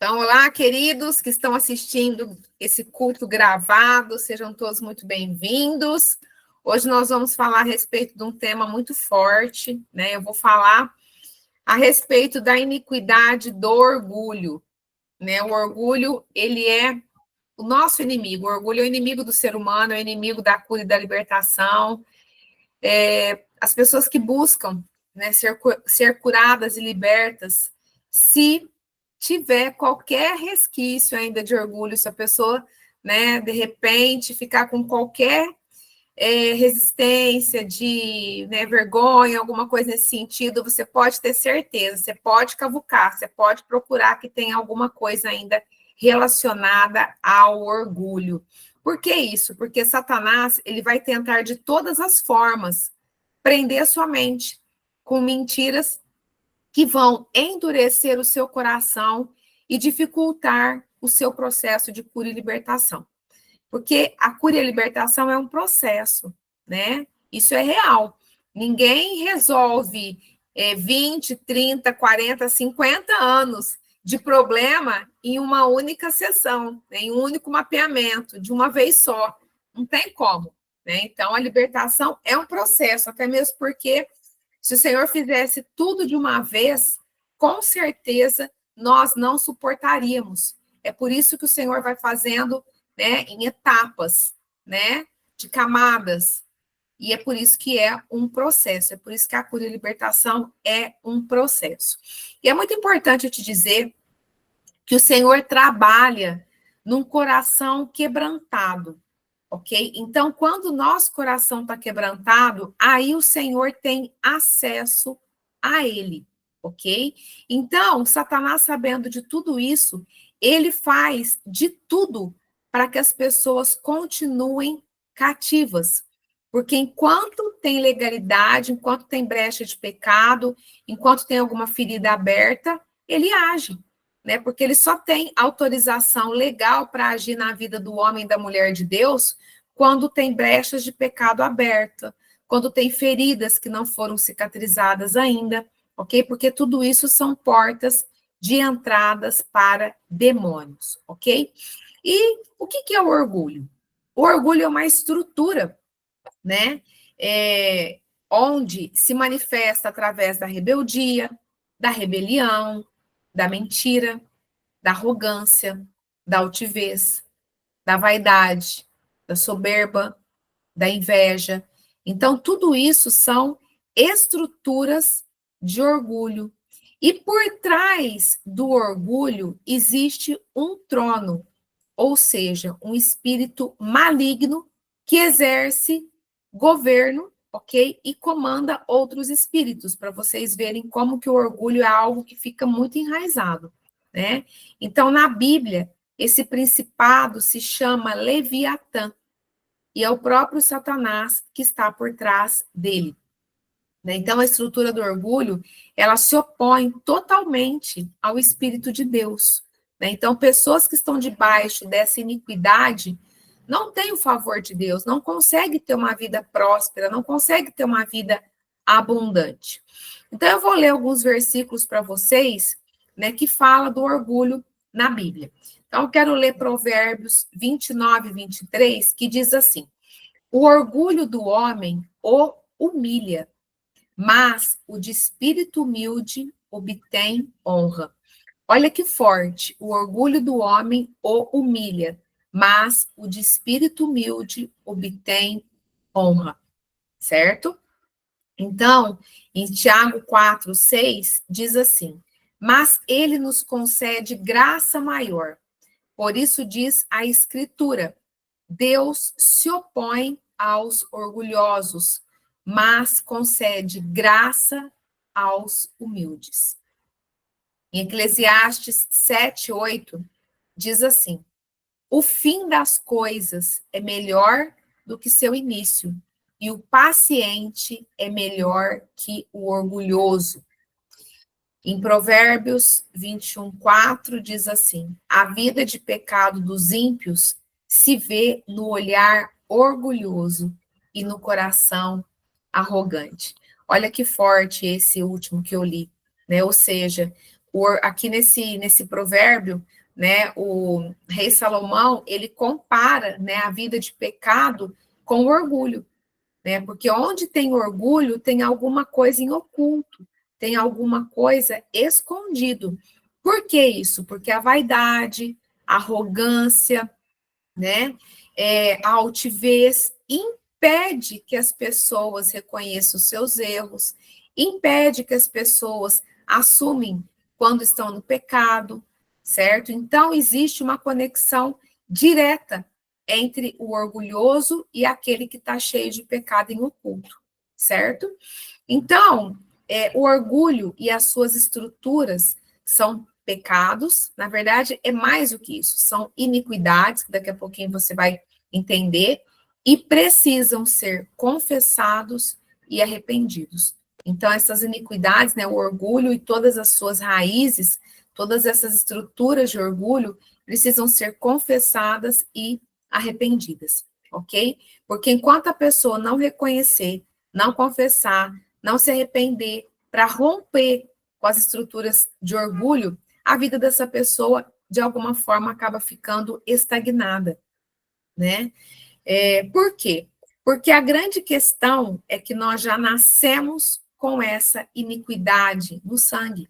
Então, olá, queridos que estão assistindo esse culto gravado, sejam todos muito bem-vindos. Hoje nós vamos falar a respeito de um tema muito forte, né? Eu vou falar a respeito da iniquidade do orgulho, né? O orgulho, ele é o nosso inimigo. O orgulho é o inimigo do ser humano, é o inimigo da cura e da libertação. As pessoas que buscam, né, ser curadas e libertas, se tiver qualquer resquício ainda de orgulho, se a pessoa, né, de repente, ficar com qualquer resistência, de vergonha, alguma coisa nesse sentido, você pode ter certeza, você pode cavucar, você pode procurar que tem alguma coisa ainda relacionada ao orgulho. Por que isso? Porque Satanás, ele vai tentar de todas as formas prender a sua mente com mentiras que vão endurecer o seu coração e dificultar o seu processo de cura e libertação. Porque a cura e a libertação é um processo, né? Isso é real. Ninguém resolve 20, 30, 40, 50 anos de problema em uma única sessão, em um único mapeamento, de uma vez só. Não tem como, né? Então, a libertação é um processo, até mesmo porque se o Senhor fizesse tudo de uma vez, com certeza nós não suportaríamos. É por isso que o Senhor vai fazendo, né, em etapas, né, de camadas. E é por isso que é um processo, é por isso que a cura e a libertação é um processo. E é muito importante eu te dizer que o Senhor trabalha num coração quebrantado. Ok? Então, quando o nosso coração está quebrantado, aí o Senhor tem acesso a ele, ok? Então, Satanás, sabendo de tudo isso, ele faz de tudo para que as pessoas continuem cativas. Porque enquanto tem legalidade, enquanto tem brecha de pecado, enquanto tem alguma ferida aberta, ele age, né? Porque ele só tem autorização legal para agir na vida do homem e da mulher de Deus quando tem brechas de pecado aberta, quando tem feridas que não foram cicatrizadas ainda, ok? Porque tudo isso são portas de entradas para demônios, ok? E o que é o orgulho? O orgulho é uma estrutura, né? Onde se manifesta através da rebeldia, da rebelião, da mentira, da arrogância, da altivez, da vaidade, da soberba, da inveja. Então, tudo isso são estruturas de orgulho. E por trás do orgulho existe um trono, ou seja, um espírito maligno que exerce governo, ok? E comanda outros espíritos, para vocês verem como que o orgulho é algo que fica muito enraizado, né? Então, na Bíblia, esse principado se chama Leviatã, e é o próprio Satanás que está por trás dele. Então, a estrutura do orgulho, ela se opõe totalmente ao Espírito de Deus. Então, pessoas que estão debaixo dessa iniquidade não têm o favor de Deus, não conseguem ter uma vida próspera, não conseguem ter uma vida abundante. Então, eu vou ler alguns versículos para vocês, né, que fala do orgulho na Bíblia. Então, eu quero ler Provérbios 29 e 23, que diz assim: o orgulho do homem o humilha, mas o de espírito humilde obtém honra. Olha que forte, o orgulho do homem o humilha, mas o de espírito humilde obtém honra, certo? Então, em Tiago 4, 6, diz assim: mas ele nos concede graça maior. Por isso diz a Escritura: Deus se opõe aos orgulhosos, mas concede graça aos humildes. Em Eclesiastes 7, 8, diz assim: o fim das coisas é melhor do que seu início, e o paciente é melhor que o orgulhoso. Em Provérbios 21, 4, diz assim: a vida de pecado dos ímpios se vê no olhar orgulhoso e no coração arrogante. Olha que forte esse último que eu li, né? Ou seja, Aqui nesse provérbio, né, o rei Salomão, ele compara, né, a vida de pecado com o orgulho, né, porque onde tem orgulho, tem alguma coisa em oculto, tem alguma coisa escondido. Por que isso? Porque a vaidade, a arrogância, né, a altivez impede que as pessoas reconheçam os seus erros, impede que as pessoas assumem quando estão no pecado, certo? Então, existe uma conexão direta entre o orgulhoso e aquele que está cheio de pecado em oculto, certo? Então, o orgulho e as suas estruturas são pecados, na verdade, é mais do que isso, são iniquidades, que daqui a pouquinho você vai entender, e precisam ser confessados e arrependidos. Então, essas iniquidades, né, o orgulho e todas as suas raízes, todas essas estruturas de orgulho, precisam ser confessadas e arrependidas, ok? Porque enquanto a pessoa não reconhecer, não confessar, não se arrepender, para romper com as estruturas de orgulho, a vida dessa pessoa, de alguma forma, acaba ficando estagnada, né? Por quê? Porque a grande questão é que nós já nascemos com essa iniquidade no sangue,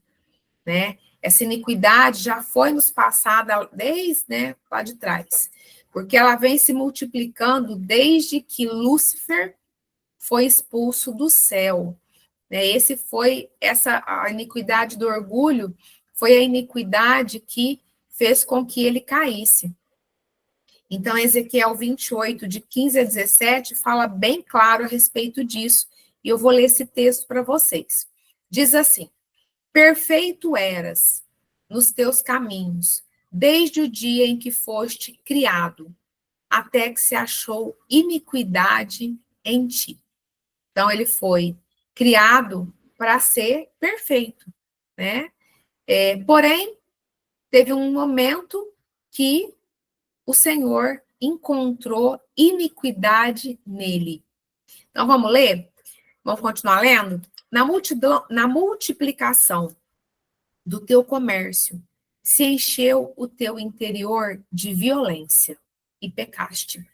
né? Essa iniquidade já foi nos passada desde, né, lá de trás, porque ela vem se multiplicando desde que Lúcifer foi expulso do céu. Né? A iniquidade do orgulho foi a iniquidade que fez com que ele caísse. Então, Ezequiel 28, de 15 a 17, fala bem claro a respeito disso, e eu vou ler esse texto para vocês. Diz assim: perfeito eras nos teus caminhos, desde o dia em que foste criado, até que se achou iniquidade em ti. Então, ele foi criado para ser perfeito, né? Porém, teve um momento que o Senhor encontrou iniquidade nele. Então, vamos ler? Vamos continuar lendo? Na multiplicação do teu comércio, se encheu o teu interior de violência e pecaste.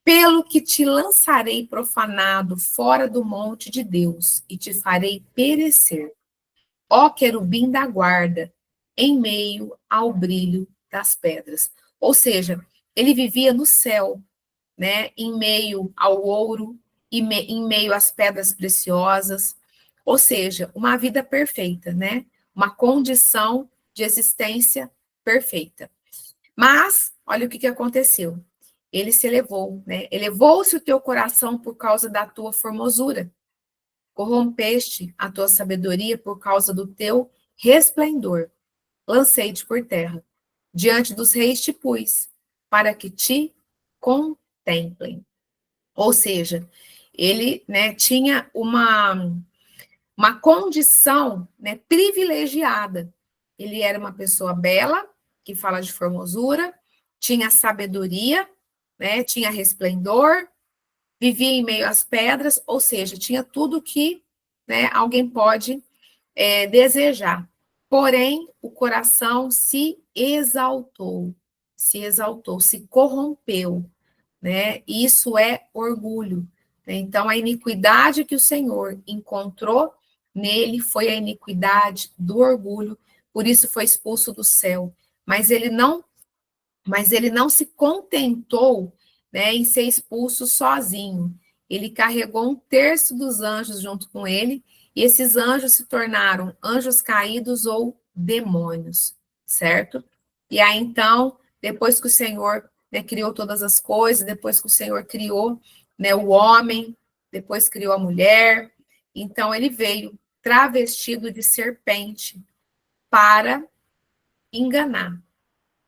Pelo que te lançarei profanado fora do monte de Deus e te farei perecer, ó querubim da guarda, em meio ao brilho das pedras. Ou seja, ele vivia no céu, né, em meio ao ouro, em meio às pedras preciosas, ou seja, uma vida perfeita, né? Uma condição de existência perfeita. Mas, olha o que aconteceu. Ele se elevou, né? Elevou-se o teu coração por causa da tua formosura. Corrompeste a tua sabedoria por causa do teu resplendor. Lancei-te por terra. Diante dos reis te pus, para que te contemplem. Ou seja, ele, né, tinha uma condição, né, privilegiada. Ele era uma pessoa bela, que fala de formosura, tinha sabedoria, né, tinha resplendor, vivia em meio às pedras, ou seja, tinha tudo que, né, alguém pode desejar. Porém, o coração se exaltou, se corrompeu, né? Isso é orgulho. Né? Então, a iniquidade que o Senhor encontrou nele foi a iniquidade do orgulho, por isso foi expulso do céu. Mas ele não se contentou, né, em ser expulso sozinho. Ele carregou um terço dos anjos junto com ele, e esses anjos se tornaram anjos caídos ou demônios, certo? E aí, então, depois que o Senhor, né, criou todas as coisas, depois que o Senhor criou, né, o homem, depois criou a mulher, então ele veio travestido de serpente para enganar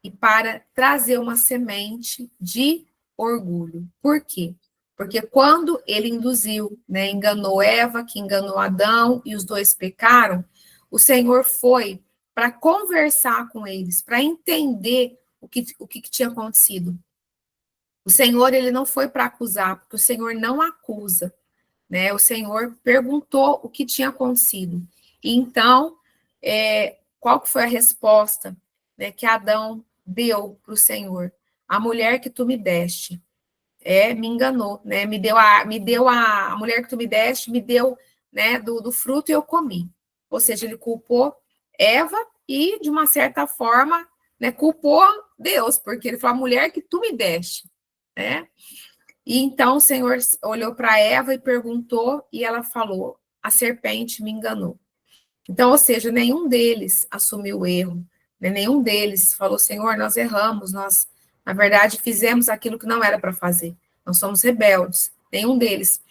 e para trazer uma semente de orgulho. Por quê? Porque quando ele induziu, né, enganou Eva, que enganou Adão, e os dois pecaram, o Senhor foi para conversar com eles, para entender o que tinha acontecido. O Senhor, ele não foi para acusar, porque o Senhor não acusa, né? O Senhor perguntou o que tinha acontecido. E então, qual que foi a resposta, né, que Adão deu para o Senhor? A mulher que tu me deste, me enganou, né? A mulher que tu me deste, me deu, né, do fruto e eu comi. Ou seja, ele culpou Eva e, de uma certa forma, né, culpou Deus, porque ele falou, a mulher que tu me deste, né? E então o Senhor olhou para Eva e perguntou, e ela falou, a serpente me enganou. Então, ou seja, nenhum deles assumiu o erro, né? Nenhum deles falou, Senhor, nós erramos, nós, na verdade, fizemos aquilo que não era para fazer. Nós somos rebeldes. Nenhum deles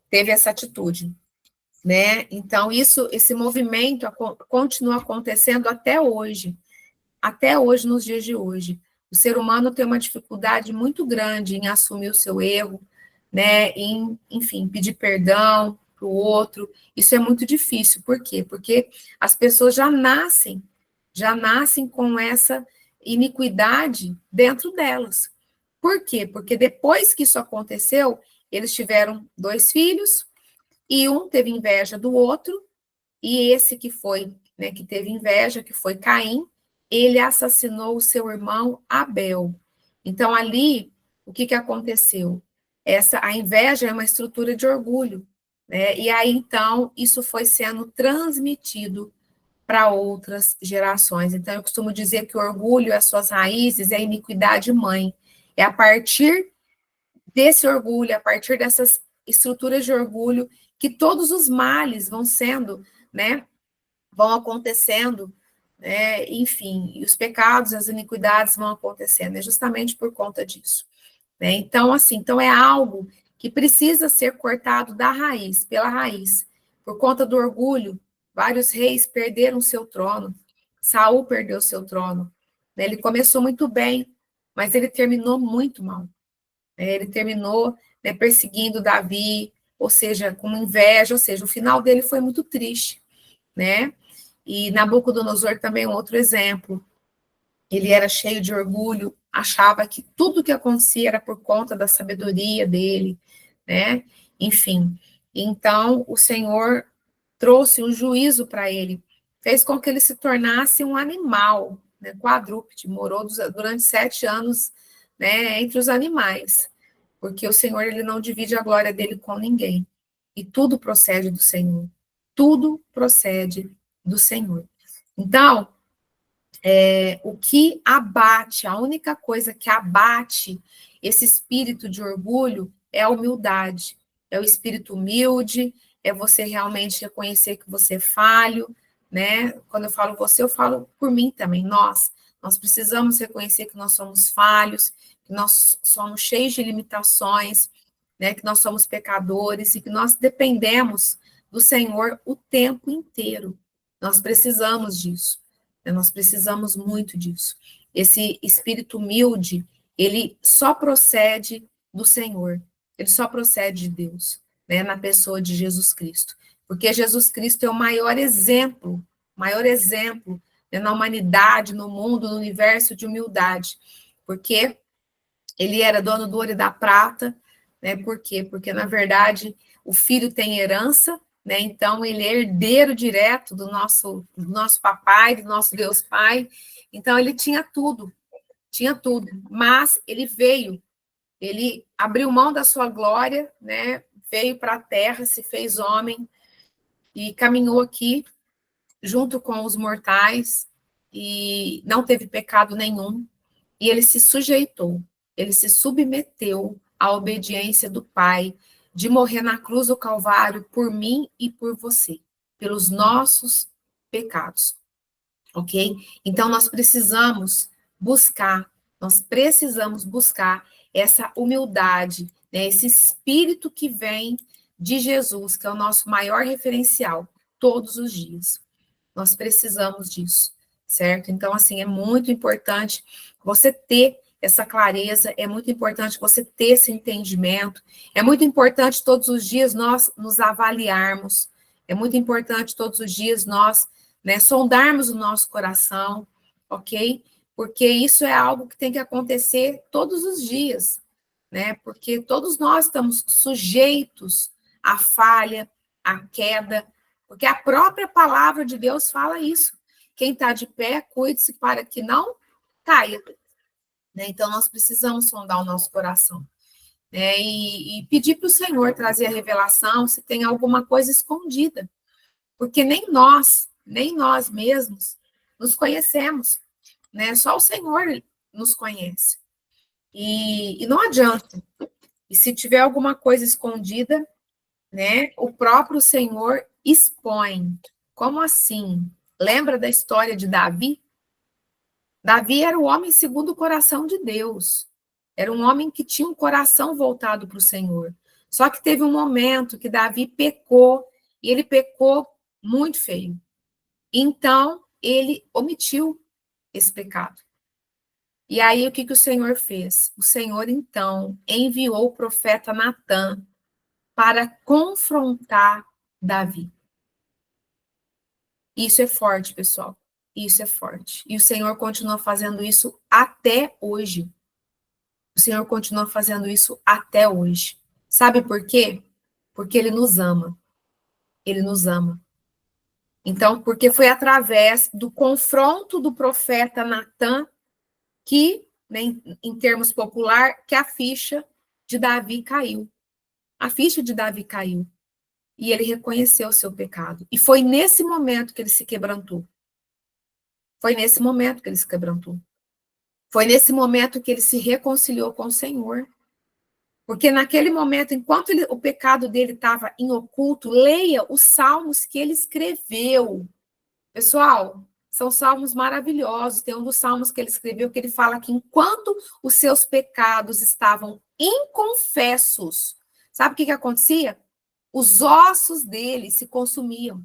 teve essa atitude, né? Então, esse movimento continua acontecendo até hoje, nos dias de hoje. O ser humano tem uma dificuldade muito grande em assumir o seu erro, né? Enfim, pedir perdão para o outro. Isso é muito difícil. Por quê? Porque as pessoas já nascem com essa iniquidade dentro delas. Por quê? Porque depois que isso aconteceu, eles tiveram 2 filhos, e um teve inveja do outro, e esse que foi, né, que teve inveja, que foi Caim, ele assassinou o seu irmão Abel. Então, ali, o que aconteceu? A inveja é uma estrutura de orgulho, né? E aí, então, isso foi sendo transmitido para outras gerações. Então, eu costumo dizer que o orgulho, as suas raízes, é a iniquidade mãe. É a partir desse orgulho, a partir dessas estruturas de orgulho, que todos os males vão sendo, né, vão acontecendo, né, enfim, e os pecados, as iniquidades vão acontecendo, é justamente por conta disso, né? Então, assim, então é algo que precisa ser cortado da raiz, pela raiz. Por conta do orgulho, vários reis perderam seu trono. Saul perdeu seu trono, né? Ele começou muito bem, mas ele terminou muito mal, né? Ele terminou, né, perseguindo Davi, ou seja, com inveja, ou seja, o final dele foi muito triste, né? E Nabucodonosor também é um outro exemplo. Ele era cheio de orgulho, achava que tudo que acontecia era por conta da sabedoria dele, né? Enfim, então o Senhor trouxe um juízo para ele, fez com que ele se tornasse um animal, né, quadrúpede, morou durante 7 anos, né, entre os animais, porque o Senhor ele não divide a glória dele com ninguém, e tudo procede do Senhor, tudo procede do Senhor. Então, o que abate, a única coisa que abate esse espírito de orgulho é a humildade, é o espírito humilde, é você realmente reconhecer que você é falho, né? Quando eu falo você, eu falo por mim também, nós precisamos reconhecer que nós somos falhos, que nós somos cheios de limitações, né? Que nós somos pecadores e que nós dependemos do Senhor o tempo inteiro. Nós precisamos disso. Nós precisamos muito disso. Esse espírito humilde, ele só procede do Senhor, ele só procede de Deus, né, na pessoa de Jesus Cristo. Porque Jesus Cristo é o maior exemplo, né, na humanidade, no mundo, no universo de humildade. Porque ele era dono do ouro e da prata, né? Por quê? Porque, na verdade, o filho tem herança, né? Então, ele é herdeiro direto do nosso papai, do nosso Deus Pai. Então, ele tinha tudo, mas ele abriu mão da sua glória, né? Veio para a terra, se fez homem e caminhou aqui junto com os mortais e não teve pecado nenhum, e ele se sujeitou, ele se submeteu à obediência do Pai, de morrer na cruz do Calvário por mim e por você, pelos nossos pecados, ok? Então, nós precisamos buscar essa humildade, né, esse espírito que vem de Jesus, que é o nosso maior referencial, todos os dias. Nós precisamos disso, certo? Então, assim, é muito importante você ter essa clareza, é muito importante você ter esse entendimento, é muito importante todos os dias nós nos avaliarmos, é muito importante todos os dias nós, né, sondarmos o nosso coração, ok? Porque isso é algo que tem que acontecer todos os dias, né? Porque todos nós estamos sujeitos à falha, à queda, porque a própria palavra de Deus fala isso, quem está de pé, cuide-se para que não caia. Né? Então, nós precisamos sondar o nosso coração. Né? E pedir para o Senhor trazer a revelação se tem alguma coisa escondida. Porque nem nós mesmos nos conhecemos. Né? Só o Senhor nos conhece. E não adianta. E se tiver alguma coisa escondida, né, o próprio Senhor expõe. Como assim? Lembra da história de Davi? Davi era o homem segundo o coração de Deus. Era um homem que tinha um coração voltado para o Senhor. Só que teve um momento que Davi pecou, e ele pecou muito feio. Então, ele omitiu esse pecado. E aí, o que o Senhor fez? O Senhor, então, enviou o profeta Natã para confrontar Davi. Isso é forte, pessoal. Isso é forte. E o Senhor continua fazendo isso até hoje. O Senhor continua fazendo isso até hoje. Sabe por quê? Porque Ele nos ama. Ele nos ama. Então, porque foi através do confronto do profeta Natã que, né, em termos popular, que a ficha de Davi caiu. A ficha de Davi caiu. E ele reconheceu o seu pecado. E foi nesse momento que ele se quebrantou. Foi nesse momento que ele se quebrantou. Foi nesse momento que ele se reconciliou com o Senhor. Porque naquele momento, enquanto o pecado dele estava em oculto, leia os salmos que ele escreveu. Pessoal, são salmos maravilhosos. Tem um dos salmos que ele escreveu que ele fala que enquanto os seus pecados estavam inconfessos, sabe o que acontecia? Os ossos dele se consumiam.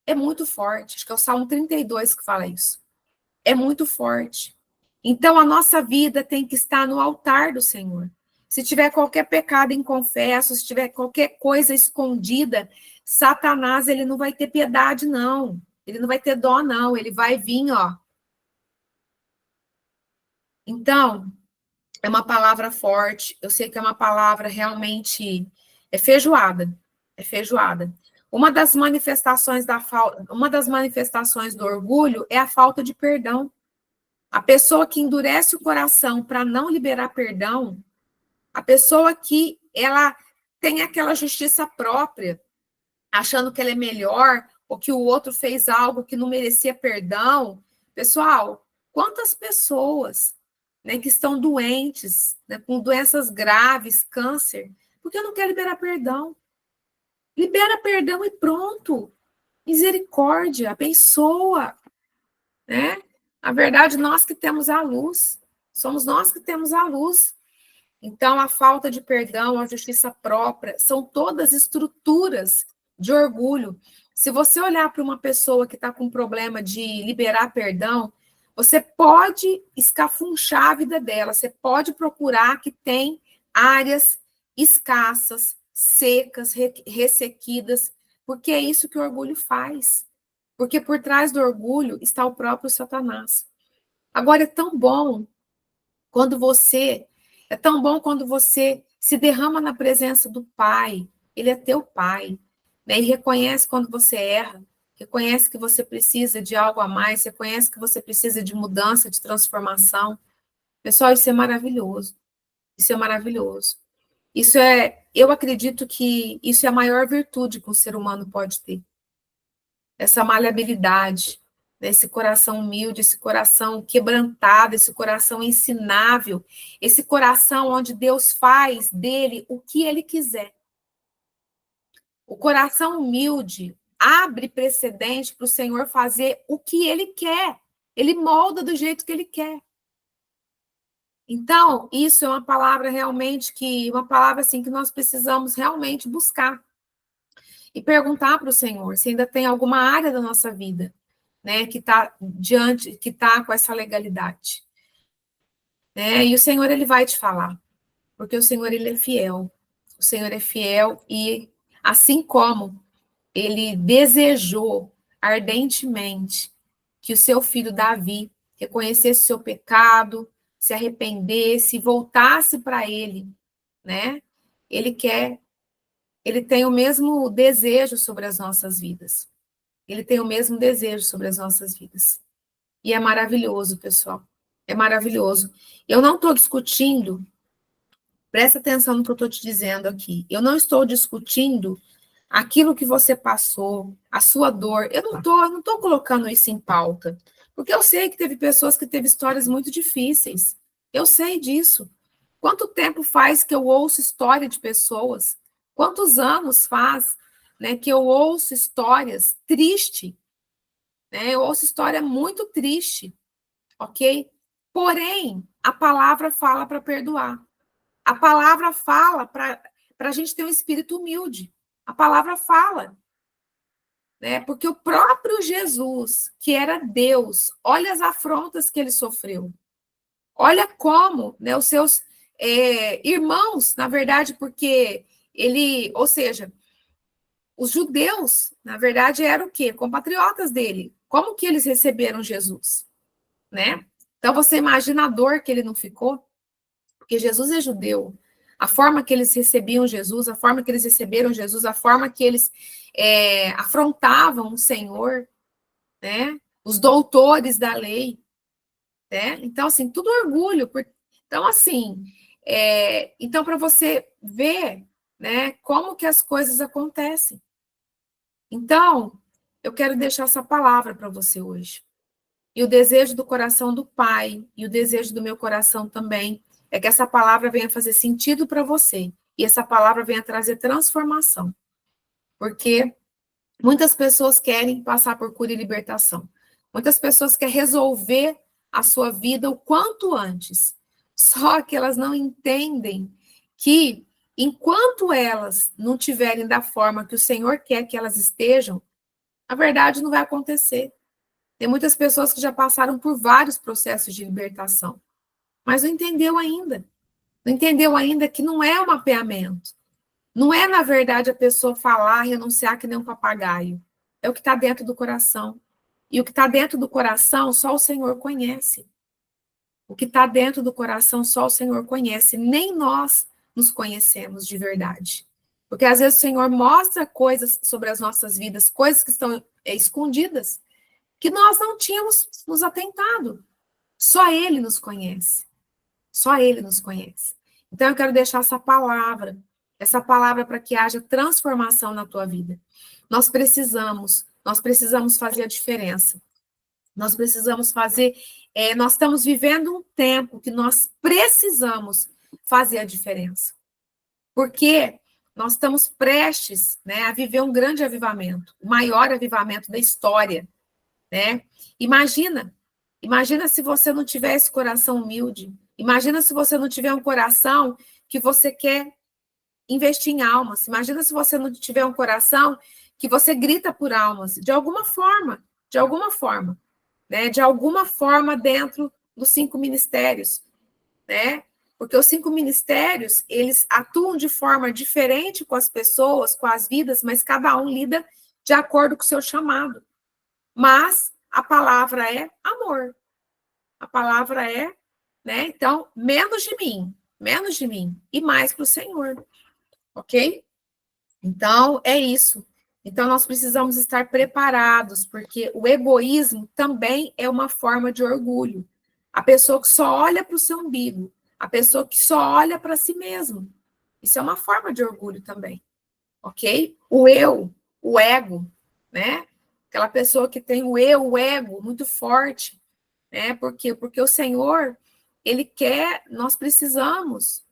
É muito forte. Acho que é o Salmo 32 que fala isso. É muito forte. Então, a nossa vida tem que estar no altar do Senhor. Se tiver qualquer pecado inconfesso, se tiver qualquer coisa escondida, Satanás, ele não vai ter piedade, não. Ele não vai ter dó, não. Ele vai vir, ó. Então, é uma palavra forte. Eu sei que é uma palavra realmente... É feijoada. É feijoada. Uma das manifestações do orgulho é a falta de perdão. A pessoa que endurece o coração para não liberar perdão, a pessoa que ela tem aquela justiça própria, achando que ela é melhor, ou que o outro fez algo que não merecia perdão. Pessoal, quantas pessoas, né, que estão doentes, né, com doenças graves, câncer, porque não quer liberar perdão? Libera perdão e pronto. Misericórdia, abençoa, né? Na verdade, nós que temos a luz, somos nós que temos a luz. Então, a falta de perdão, a justiça própria, são todas estruturas de orgulho. Se você olhar para uma pessoa que está com problema de liberar perdão, você pode escafunchar a vida dela, você pode procurar que tem áreas escassas, secas, ressequidas, porque é isso que o orgulho faz. Porque por trás do orgulho está o próprio Satanás. Agora, é tão bom quando você se derrama na presença do Pai. Ele é teu Pai. Né? Ele reconhece quando você erra, reconhece que você precisa de algo a mais, reconhece que você precisa de mudança, de transformação. Pessoal, isso é maravilhoso. Isso é maravilhoso. Eu acredito que isso é a maior virtude que um ser humano pode ter. Essa maleabilidade, né? Esse coração humilde, esse coração quebrantado, esse coração ensinável, esse coração onde Deus faz dele o que ele quiser. O coração humilde abre precedente para o Senhor fazer o que ele quer. Ele molda do jeito que ele quer. Então, isso é uma palavra uma palavra assim que nós precisamos realmente buscar. E perguntar para o Senhor se ainda tem alguma área da nossa vida, né, que está com essa legalidade. Né? E o Senhor, ele vai te falar, porque o Senhor, ele é fiel. O Senhor é fiel e, assim como ele desejou ardentemente que o seu filho Davi reconhecesse o seu pecado, se arrependesse, voltasse para ele, né? Ele tem o mesmo desejo sobre as nossas vidas. Ele tem o mesmo desejo sobre as nossas vidas. E é maravilhoso, pessoal. É maravilhoso. Eu não estou discutindo, presta atenção no que eu estou te dizendo aqui. Eu não estou discutindo aquilo que você passou, a sua dor. Eu não tô colocando isso em pauta. Porque eu sei que teve pessoas que teve histórias muito difíceis. Eu sei disso. Quanto tempo faz que eu ouço história de pessoas? Quantos anos faz, né, que eu ouço histórias tristes, né? Eu ouço história muito triste, ok? Porém, a palavra fala para perdoar. A palavra fala para a gente ter um espírito humilde. A palavra fala, né? Porque o próprio Jesus, que era Deus, olha as afrontas que ele sofreu. Olha como, né, os seus irmãos, na verdade, porque ele, ou seja, os judeus, na verdade, eram o quê? Compatriotas dele. Como que eles receberam Jesus, né? Então, você imagina a dor que ele não ficou? Porque Jesus é judeu. A forma que eles recebiam Jesus, a forma que eles receberam Jesus, a forma que eles afrontavam o Senhor, né? Os doutores da lei, né? Então, assim, tudo orgulho. Então, assim, então, para você ver, né, como que as coisas acontecem. Então, eu quero deixar essa palavra para você hoje. E o desejo do coração do Pai, e o desejo do meu coração também, é que essa palavra venha fazer sentido para você. E essa palavra venha trazer transformação. Porque muitas pessoas querem passar por cura e libertação. Muitas pessoas querem resolver a sua vida o quanto antes. Só que elas não entendem que, enquanto elas não tiverem da forma que o Senhor quer que elas estejam, a verdade não vai acontecer. Tem muitas pessoas que já passaram por vários processos de libertação, mas não entendeu ainda. Não entendeu ainda que não é um mapeamento. Não é, na verdade, a pessoa falar, renunciar que nem um papagaio. É o que está dentro do coração. E o que está dentro do coração, só o Senhor conhece. O que está dentro do coração, só o Senhor conhece. Nem nós nos conhecemos de verdade. Porque às vezes o Senhor mostra coisas sobre as nossas vidas, coisas que estão escondidas, que nós não tínhamos nos atentado. Só Ele nos conhece. Só Ele nos conhece. Então eu quero deixar essa palavra para que haja transformação na tua vida. Nós precisamos fazer a diferença. Nós precisamos fazer, nós estamos vivendo um tempo que nós precisamos fazer a diferença. Porque nós estamos prestes, né, a viver um grande avivamento, o maior avivamento da história, né? Imagina se você não tiver esse coração humilde. Imagina se você não tiver um coração que você quer investir em almas. Imagina se você não tiver um coração que você grita por almas, de alguma forma, né? De alguma forma dentro dos 5 ministérios, né? Porque os 5 ministérios, eles atuam de forma diferente com as pessoas, com as vidas, mas cada um lida de acordo com o seu chamado. Mas a palavra é amor. A palavra é, né? Então, menos de mim, e mais para o Senhor, ok? Então, é isso. Então, nós precisamos estar preparados, porque o egoísmo também é uma forma de orgulho. A pessoa que só olha para o seu umbigo, a pessoa que só olha para si mesmo. Isso é uma forma de orgulho também, ok? O eu, o ego, né? Aquela pessoa que tem o eu, o ego muito forte, né? Por quê? Porque o Senhor, Ele quer, nós precisamos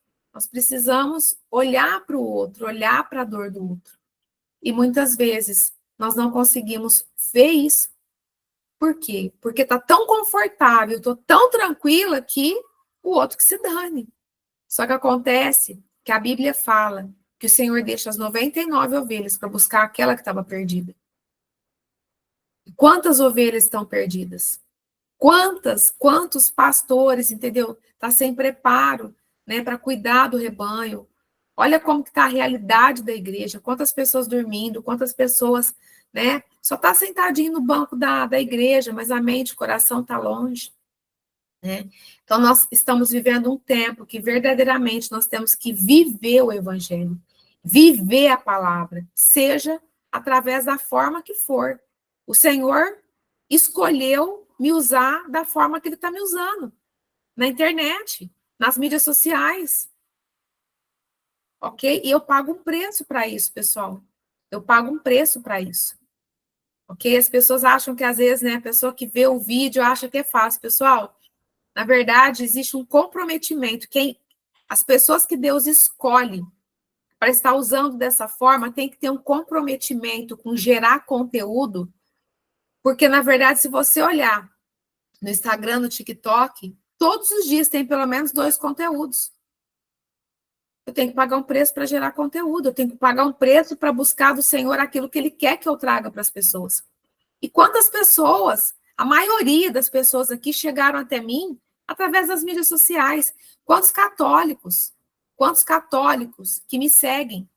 olhar para o outro, olhar para a dor do outro. E muitas vezes nós não conseguimos ver isso. Por quê? Porque está tão confortável, estou tão tranquila que o outro que se dane. Só que acontece que a Bíblia fala que o Senhor deixa as 99 ovelhas para buscar aquela que estava perdida. Quantas ovelhas estão perdidas? Quantos pastores, entendeu? Tá sem preparo, né, para cuidar do rebanho. Olha como que tá a realidade da igreja, quantas pessoas dormindo, quantas pessoas, né, só tá sentadinho no banco da igreja, mas a mente, o coração tá longe, né? Então nós estamos vivendo um tempo que verdadeiramente nós temos que viver o evangelho, viver a palavra, seja através da forma que for, O Senhor escolheu me usar da forma que ele está me usando. Na internet, nas mídias sociais. Ok? E eu pago um preço para isso, pessoal. Eu pago um preço para isso. Ok? As pessoas acham que, às vezes, né, a pessoa que vê o vídeo acha que é fácil. Pessoal, na verdade, existe um comprometimento. As pessoas que Deus escolhe para estar usando dessa forma tem que ter um comprometimento com gerar conteúdo, porque, na verdade, se você olhar no Instagram, no TikTok, todos os dias tem pelo menos 2 conteúdos. Eu tenho que pagar um preço para gerar conteúdo, eu tenho que pagar um preço para buscar do Senhor aquilo que Ele quer que eu traga para as pessoas. E quantas pessoas, a maioria das pessoas aqui chegaram até mim através das mídias sociais? Quantos católicos que me seguem,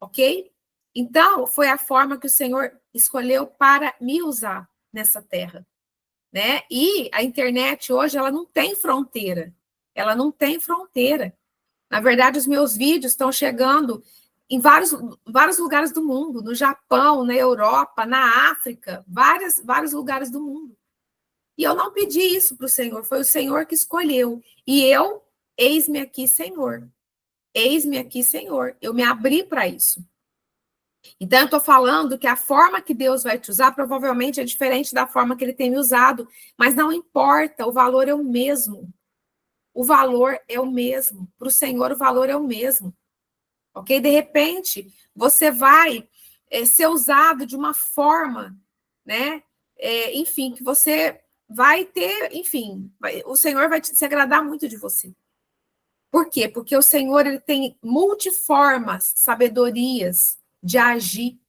ok? Então, foi a forma que o Senhor escolheu para me usar nessa terra, né? E a internet hoje, ela não tem fronteira, ela não tem fronteira. Na verdade, os meus vídeos estão chegando em vários lugares do mundo, no Japão, na Europa, na África, vários lugares do mundo. E eu não pedi isso para o Senhor, foi o Senhor que escolheu. E eu, eis-me aqui, Senhor. Eis-me aqui, Senhor. Eu me abri para isso. Então, eu estou falando que a forma que Deus vai te usar provavelmente é diferente da forma que Ele tem me usado, mas não importa, o valor é o mesmo. O valor é o mesmo. Para o Senhor, o valor é o mesmo. Ok? De repente, você vai ser usado de uma forma, né? Enfim, que você vai ter, enfim, o Senhor vai se agradar muito de você. Por quê? Porque o Senhor ele tem multiformas, sabedorias de agir,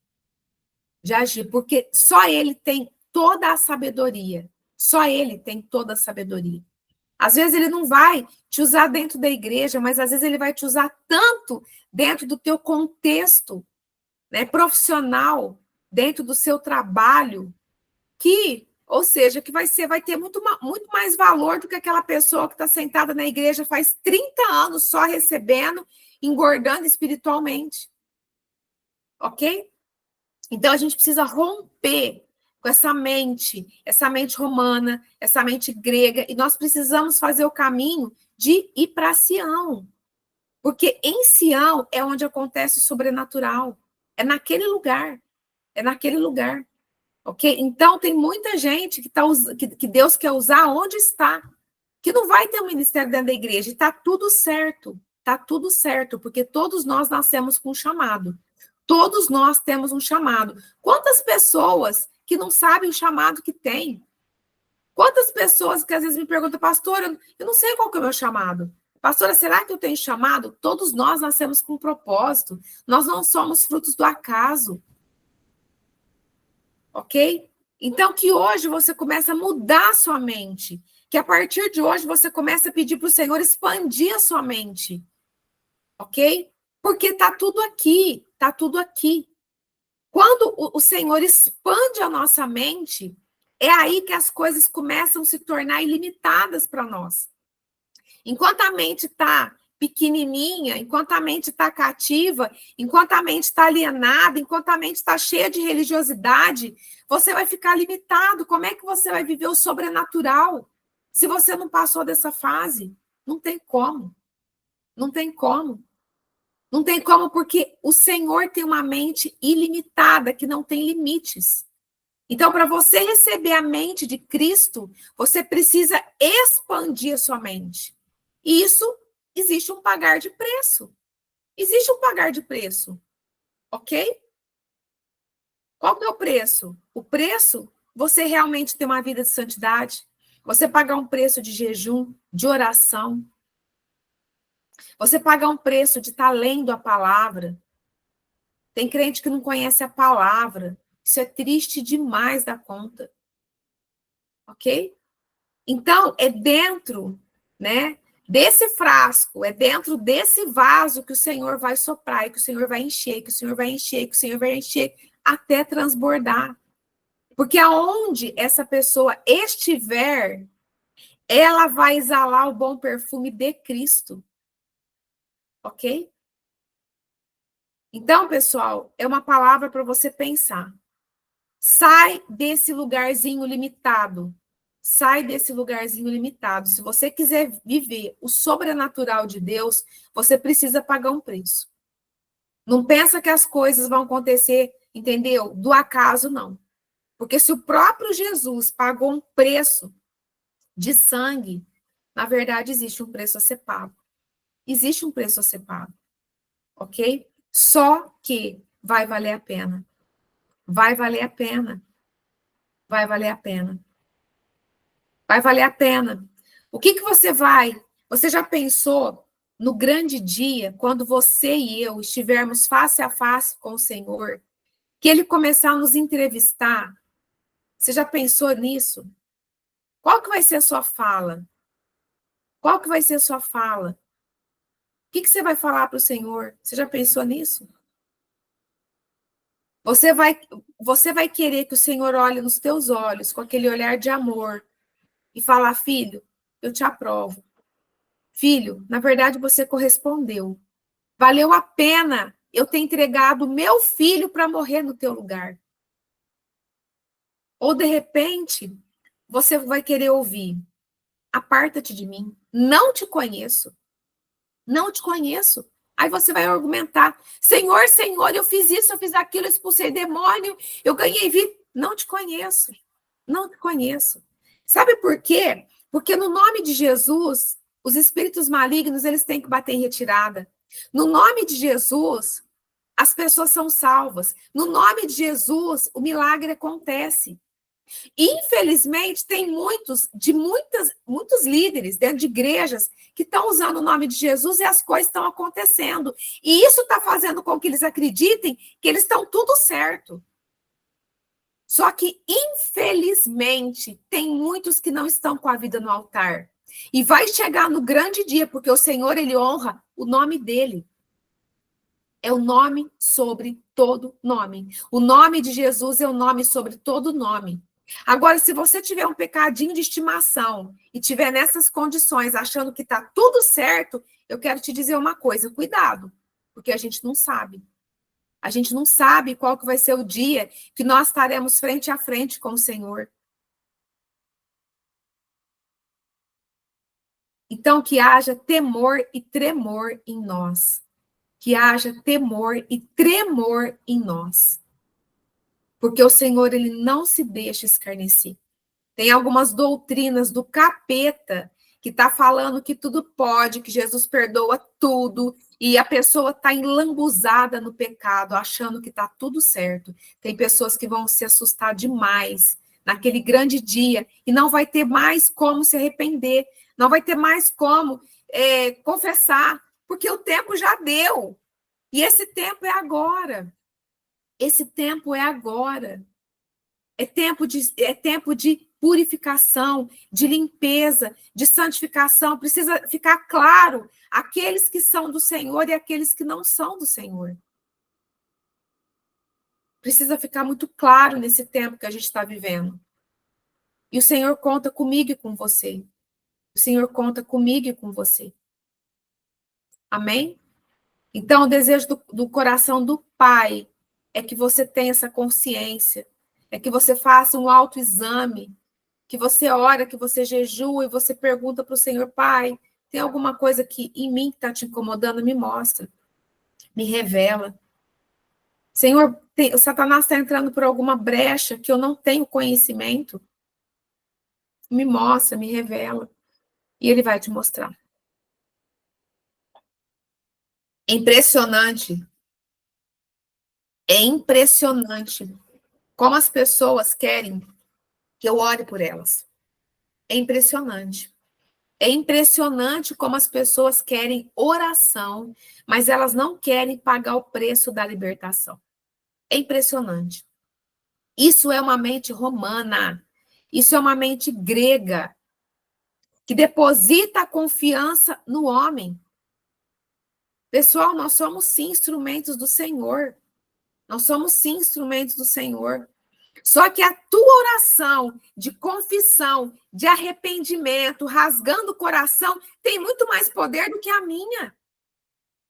porque só Ele tem toda a sabedoria. Só Ele tem toda a sabedoria. Às vezes ele não vai te usar dentro da igreja, mas às vezes ele vai te usar tanto dentro do teu contexto, né, profissional, dentro do seu trabalho, ou seja, que vai ter muito mais valor do que aquela pessoa que está sentada na igreja faz 30 anos só recebendo, engordando espiritualmente. Ok? Então, a gente precisa romper com essa mente romana, essa mente grega, e nós precisamos fazer o caminho de ir para Sião. Porque em Sião é onde acontece o sobrenatural. É naquele lugar. É naquele lugar. Ok? Então, tem muita gente que Deus quer usar onde está. Que não vai ter um ministério dentro da igreja. E está tudo certo. Está tudo certo, porque todos nós nascemos com um chamado. Todos nós temos um chamado. Quantas pessoas que não sabem o chamado que tem? Quantas pessoas que às vezes me perguntam, pastora, eu não sei qual que é o meu chamado. Pastora, será que eu tenho chamado? Todos nós nascemos com um propósito. Nós não somos frutos do acaso. Ok? Então, que hoje você comece a mudar a sua mente. Que a partir de hoje você comece a pedir para o Senhor expandir a sua mente. Ok? Porque está tudo aqui. Está tudo aqui. Quando o Senhor expande a nossa mente, é aí que as coisas começam a se tornar ilimitadas para nós. Enquanto a mente está pequenininha, enquanto a mente está cativa, enquanto a mente está alienada, enquanto a mente está cheia de religiosidade, você vai ficar limitado. Como é que você vai viver o sobrenatural se você não passou dessa fase? Não tem como. Não tem como. Não tem como, porque o Senhor tem uma mente ilimitada, que não tem limites. Então, para você receber a mente de Cristo, você precisa expandir a sua mente. E isso existe um pagar de preço. Existe um pagar de preço. Ok? Qual que é o preço? O preço, você realmente ter uma vida de santidade, você pagar um preço de jejum, de oração, você pagar um preço de estar lendo a palavra. Tem crente que não conhece a palavra. Isso é triste demais da conta. Ok? Então, é dentro, né, desse frasco, é dentro desse vaso que o Senhor vai soprar, e que o Senhor vai encher, que o Senhor vai encher, que o Senhor vai encher, até transbordar. Porque aonde essa pessoa estiver, ela vai exalar o bom perfume de Cristo. Ok? Então, pessoal, é uma palavra para você pensar. Sai desse lugarzinho limitado. Sai desse lugarzinho limitado. Se você quiser viver o sobrenatural de Deus, você precisa pagar um preço. Não pensa que as coisas vão acontecer, entendeu? Do acaso, não. Porque se o próprio Jesus pagou um preço de sangue, na verdade, existe um preço a ser pago. Existe um preço a ser pago. Ok? Só que vai valer a pena. Vai valer a pena. Vai valer a pena. Vai valer a pena. O que você vai? Você já pensou no grande dia, quando você e eu estivermos face a face com o Senhor, que Ele começar a nos entrevistar? Você já pensou nisso? Qual que vai ser a sua fala? Qual que vai ser a sua fala? O que você vai falar para o Senhor? Você já pensou nisso? Você vai querer que o Senhor olhe nos teus olhos com aquele olhar de amor e falar: filho, eu te aprovo. Filho, na verdade você correspondeu. Valeu a pena eu ter entregado o meu filho para morrer no teu lugar. Ou de repente, você vai querer ouvir: aparta-te de mim, não te conheço. Não te conheço. Aí você vai argumentar: Senhor, Senhor, eu fiz isso, eu fiz aquilo, eu expulsei demônio, eu ganhei vida. Não te conheço. Não te conheço. Sabe por quê? Porque no nome de Jesus, os espíritos malignos, eles têm que bater em retirada. No nome de Jesus, as pessoas são salvas. No nome de Jesus, o milagre acontece. Infelizmente, tem muitos líderes dentro de igrejas que estão usando o nome de Jesus e as coisas estão acontecendo. E isso está fazendo com que eles acreditem que eles estão tudo certo. Só que, infelizmente, tem muitos que não estão com a vida no altar. E vai chegar no grande dia, porque o Senhor, ele honra o nome dele. É o nome sobre todo nome. O nome de Jesus é o nome sobre todo nome. Agora, se você tiver um pecadinho de estimação e tiver nessas condições, achando que está tudo certo, eu quero te dizer uma coisa: cuidado, porque a gente não sabe. A gente não sabe qual que vai ser o dia que nós estaremos frente a frente com o Senhor. Então, que haja temor e tremor em nós. Que haja temor e tremor em nós. Porque o Senhor, ele não se deixa escarnecer. Tem algumas doutrinas do capeta que está falando que tudo pode, que Jesus perdoa tudo, e a pessoa está enlambuzada no pecado, achando que está tudo certo. Tem pessoas que vão se assustar demais naquele grande dia e não vai ter mais como se arrepender, não vai ter mais como confessar, porque o tempo já deu. E esse tempo é agora. Esse tempo é agora. É tempo de purificação, de limpeza, de santificação. Precisa ficar claro aqueles que são do Senhor e aqueles que não são do Senhor. Precisa ficar muito claro nesse tempo que a gente está vivendo. E o Senhor conta comigo e com você. O Senhor conta comigo e com você. Amém? Então, o desejo do coração do Pai é que você tenha essa consciência, é que você faça um autoexame, que você ora, que você jejua e você pergunta para o Senhor: Pai, tem alguma coisa que em mim que está te incomodando? Me mostra, me revela. Senhor, o Satanás está entrando por alguma brecha que eu não tenho conhecimento? Me mostra, me revela. E ele vai te mostrar. É impressionante. É impressionante como as pessoas querem que eu ore por elas. É impressionante. É impressionante como as pessoas querem oração, mas elas não querem pagar o preço da libertação. É impressionante. Isso é uma mente romana. Isso é uma mente grega que deposita a confiança no homem. Pessoal, nós somos sim instrumentos do Senhor. Nós somos sim instrumentos do Senhor. Só que a tua oração de confissão, de arrependimento, rasgando o coração, tem muito mais poder do que a minha.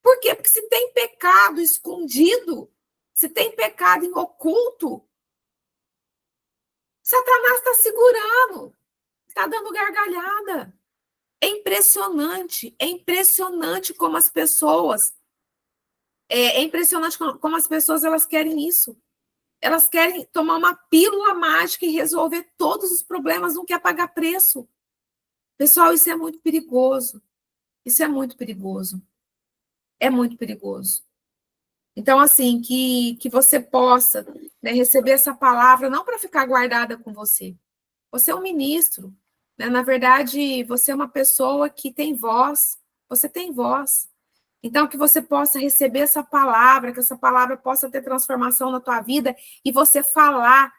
Por quê? Porque se tem pecado escondido, se tem pecado em oculto, Satanás está segurando, está dando gargalhada. É impressionante como as pessoas, é impressionante como as pessoas elas querem isso. Elas querem tomar uma pílula mágica e resolver todos os problemas, não quer pagar preço. Pessoal, isso é muito perigoso. Isso é muito perigoso. É muito perigoso. Então, assim, que você possa, né, receber essa palavra, não para ficar guardada com você. Você é um ministro, né? Na verdade, você é uma pessoa que tem voz. Você tem voz. Então, que você possa receber essa palavra, que essa palavra possa ter transformação na tua vida e você falar,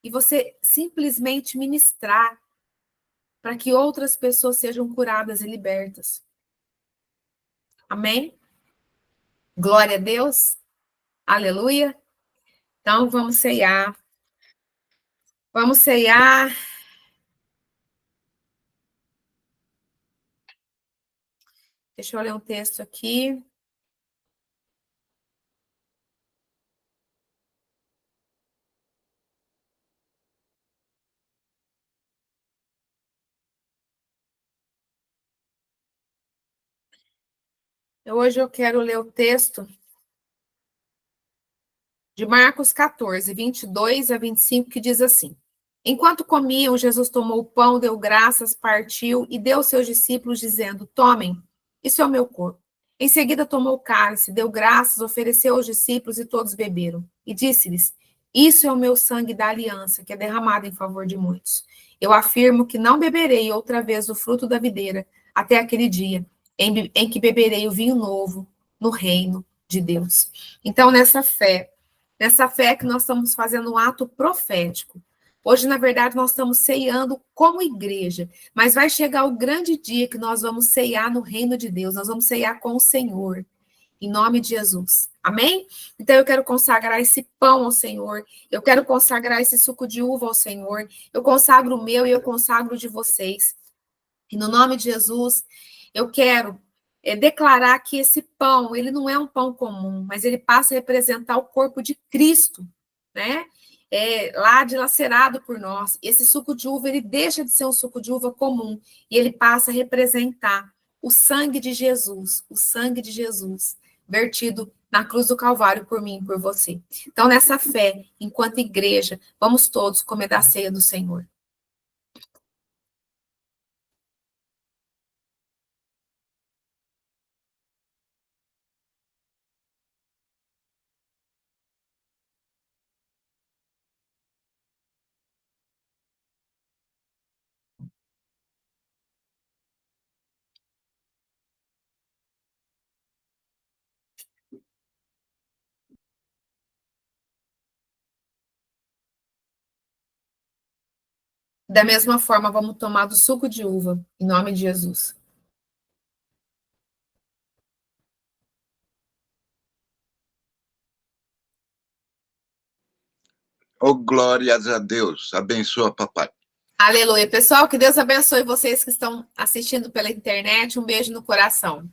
e você simplesmente ministrar para que outras pessoas sejam curadas e libertas. Amém? Glória a Deus. Aleluia. Então, vamos ceiar. Vamos ceiar. Deixa eu ler um texto aqui. Hoje eu quero ler o texto de Marcos 14, 22 a 25, que diz assim: Enquanto comiam, Jesus tomou o pão, deu graças, partiu e deu aos seus discípulos, dizendo: Tomem, isso é o meu corpo. Em seguida tomou o cálice, deu graças, ofereceu aos discípulos e todos beberam. E disse-lhes: Isso é o meu sangue da aliança, que é derramado em favor de muitos. Eu afirmo que não beberei outra vez do fruto da videira até aquele dia em que beberei o vinho novo no reino de Deus. Então, nessa fé que nós estamos fazendo um ato profético. Hoje, na verdade, nós estamos ceando como igreja, mas vai chegar o grande dia que nós vamos ceiar no reino de Deus, nós vamos ceiar com o Senhor, em nome de Jesus. Amém? Então, eu quero consagrar esse pão ao Senhor, eu quero consagrar esse suco de uva ao Senhor, eu consagro o meu e eu consagro o de vocês. E no nome de Jesus, eu quero declarar que esse pão, ele não é um pão comum, mas ele passa a representar o corpo de Cristo, né? Lá dilacerado por nós. Esse suco de uva, ele deixa de ser um suco de uva comum e ele passa a representar o sangue de Jesus, vertido na cruz do Calvário por mim e por você. Então, nessa fé, enquanto igreja, vamos todos comer da ceia do Senhor. Da mesma forma, vamos tomar do suco de uva, em nome de Jesus. Oh, glórias a Deus. Abençoa, papai. Aleluia. Pessoal, que Deus abençoe vocês que estão assistindo pela internet. Um beijo no coração.